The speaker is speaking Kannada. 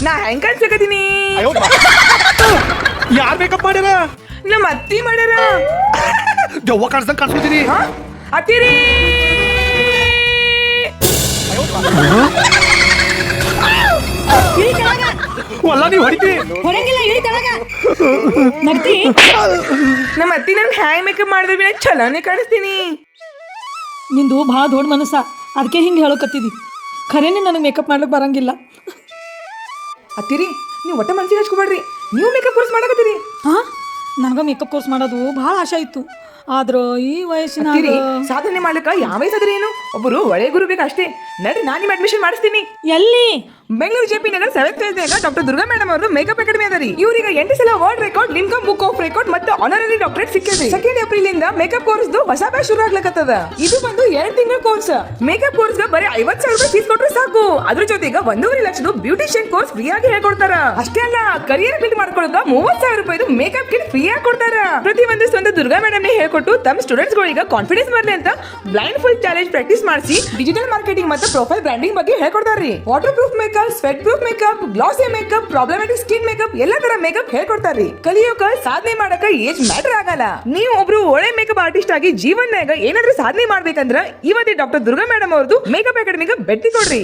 ನಾ ಹೆಂಗ್ ಕಾಣ್ಸಕತೀನಿ? ಯಾರ್ ಮೇಕಪ್ ಮಾಡ್ಯಾರ? ನಮ್ಮ ಅತ್ತಿ ಮಾಡ್ಯಾರ. ದೆವ್ವ ಕಾಣಿಸ್ದಂಗ್ ಕಾಣಿಸ್ಕೊತೀನಿ. ಅತ್ತಿರಿ ಅಲ್ಲ ನೀವು ಹೊಡಿತೀರಿ. ಹೊರಂಗಿಲ್ಲ, ಇಳಿ ತಳಗ ನಡ್ತಿ. ನಮ್ಮ ಅತ್ತಿ ನನ್ಗೆ ಹ್ಯಾಂಗ್ ಮೇಕಪ್ ಮಾಡಿದ್ರೆ ಚಲೋನೆ ಕಾಣಿಸ್ತೀನಿ. ನಿಂದು ಭಾಳ ದೊಡ್ಡ ಮನಸ್ಸ, ಅದಕ್ಕೆ ಹಿಂಗೆ ಹೇಳಕತ್ತಿದಿ. ಖರೇನೆ ನನಗೆ ಮೇಕಪ್ ಮಾಡ್ಲಿಕ್ಕೆ ಬರಂಗಿಲ್ಲ. ಅತ್ತಿರಿ ನೀವು ಒಟ್ಟ ಮನ್ಸಿಗೆ ಹಚ್ಕೊಬೇಡ್ರಿ, ನೀವು ಮೇಕಪ್ ಕೋರ್ಸ್ ಮಾಡಕತ್ತೀರಿ. ಹಾಂ, ನನಗೆ ಮೇಕಪ್ ಕೋರ್ಸ್ ಮಾಡೋದು ಭಾಳ ಆಸೆ ಇತ್ತು. ಆದ್ರೆ ಈ ವಯಸ್ಸಿನ ಸಾಧನೆ ಮಾಡ್ಲಿಕ್ಕ ಯಾವ ವಯಸ್ಸಾದ್ರಿ ಏನು, ಒಬ್ಬರು ಒಳ್ಳೆ ಗುರು ಬೇಕು ಅಷ್ಟೇ. ನಡ್ರಿ ನಾನು ನಿಮ್ಮ ಅಡ್ಮಿಷನ್ ಮಾಡಿಸ್ತೀನಿ. ಎಲ್ಲಿ? ಬೆಂಗಳೂರು ಜೆಪಿ ನಗರ 7th ಫೇಸ್ನಾಗ ಡಾಕ್ಟರ್ ದುರ್ಗಾ ಮೇಡಮ್ ಅವರು ಮೇಕಪ್ ಅಕಾಡೆಮಿ ಅದರಿ. ಇವ್ರೀಗ 8 ಸಲ world record, Limca book of record ಮತ್ತು ಆನರರಿ ಡಾಕ್ಟರೇಟ್ ಸಿಕ್ಕಿದೆ. 2 ಏಪ್ರಿಲ್ ಇಂದ ಮೇಕಪ್ ಕೋರ್ಸ್ ಹೊಸ ಬ್ಯಾಚ್ ಶುರು ಆಗ್ಲಕತ್ತದ. ಇದು ಬಂದು 2 ತಿಂಗಳ ಕೋರ್ಸ್. ಮೇಕಪ್ ಕೋರ್ಸ್ ಬರೀ 50,000 ರೂಪಾಯಿ ಫೀಸ್ ಕೊಟ್ರೆ ಸಾಕು. ಅದ್ರ ಜೊತೆಗೆ 1.5 ಲಕ್ಷದ ಬ್ಯೂಟಿಷಿಯನ್ ಕೋರ್ಸ್ ಫ್ರೀ ಆಗಿ ಹೇಳ್ಕೊಡ್ತಾರ. ಅಷ್ಟೇ ಅಲ್ಲ, ಕರಿಯರ್ ಬಿಲ್ಡ್ ಮಾಡ್ಕೊಳ್ಳೋಕ 30,000 ರೂಪಾಯಿದು ಮೇಕಪ್ ಕಿಟ್ ಫ್ರೀ ಆಗಿ ಕೊಡ್ತಾರ. ಪ್ರತಿ ಒಂದು ಸ್ವಂತ ದುರ್ಗಾ ಮೇಡಮ್ ನೇ ಹೇಳ್ಕೊಟ್ಟು ತಮ್ಮ ಸ್ಟೂಡೆಂಟ್ಸ್ ಗಳಿಗೆ ಕಾನ್ಫಿಡೆನ್ಸ್ ಬರಲಿ ಅಂತ ಬ್ಲೈಂಡ್ ಫುಲ್ ಚಾಲೆಂಜ್ ಪ್ರಾಕ್ಟೀಸ್ ಮಾಡಿಸಿ ಡಿಜಿಟಲ್ ಮಾರ್ಕೆಟಿಂಗ್ ಮತ್ತು ಪ್ರೊಫೈಲ್ ಬ್ರಾಂಡಿಂಗ್ ಬಗ್ಗೆ ಹೇಳ್ಕೊಡ್ತಾರ್ರಿ. Waterproof makeup, sweatproof makeup, glossy makeup, problematic skin makeup ಎಲ್ಲಾ ತರ ಮೇಕಪ್ ಹೇಳ್ಕೊಡ್ತಾರ್ರಿ. ಕಲಿಯೋಕ ಸಾಧನೆ ಮಾಡಕ ಏಜ್ ಮ್ಯಾಟರ್ ಆಗಲ್ಲ. ನೀವು ಒಬ್ರು ಒಳ್ಳೆ ಮೇಕಪ್ ಆರ್ಟಿಸ್ಟ್ ಆಗಿ ಜೀವನದಾಗ ಏನಾದ್ರೂ ಸಾಧನೆ ಮಾಡ್ಬೇಕಂದ್ರ ಇವತ್ತೇ ಡಾಕ್ಟರ್ ದುರ್ಗಾ ಮೇಡಮ್ ಅವ್ರದ್ದು ಮೇಕಪ್ ಅಕಾಡೆಮಿಗೆ ಭೇಟಿ ಕೊಡ್ರಿ.